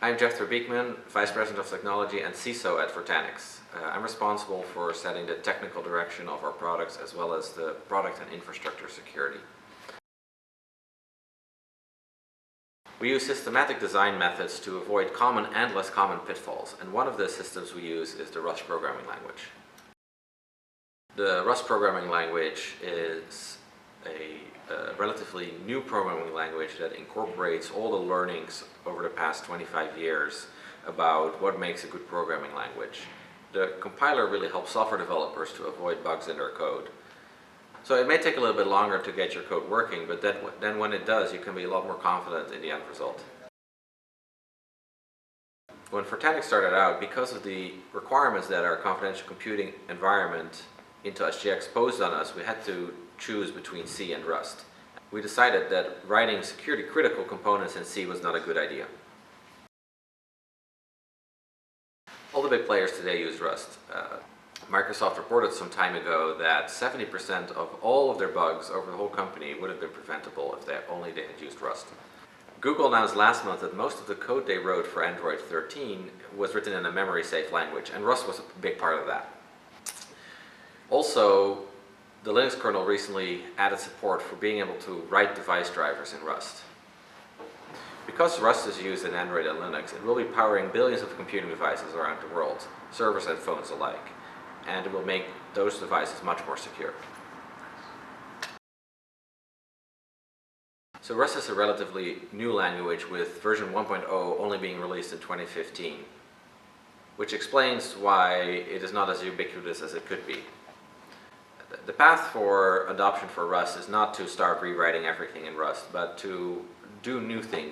I'm Jethro Beekman, Vice President of Technology and CISO at Fortanix. I'm responsible for setting the technical direction of our products as well as the product and infrastructure security. We use systematic design methods to avoid common and less common pitfalls, and one of the systems we use is the Rust programming language. The Rust programming language is a relatively new programming language that incorporates all the learnings over the past 25 years about what makes a good programming language. The compiler really helps software developers to avoid bugs in their code. So it may take a little bit longer to get your code working, but then when it does, you can be a lot more confident in the end result. When Fortanix started out, because of the requirements that our confidential computing environment into SGX posed on us, we had to choose between C and Rust. We decided that writing security critical components in C was not a good idea. All the big players today use Rust. Microsoft reported some time ago that 70% of all of their bugs over the whole company would have been preventable if they had used Rust. Google announced last month that most of the code they wrote for Android 13 was written in a memory-safe language, and Rust was a big part of that. Also, the Linux kernel recently added support for being able to write device drivers in Rust. Because Rust is used in Android and Linux, it will be powering billions of computing devices around the world, servers and phones alike, and it will make those devices much more secure. So Rust is a relatively new language with version 1.0 only being released in 2015, which explains why it is not as ubiquitous as it could be. The path for adoption for Rust is not to start rewriting everything in Rust, but to do new things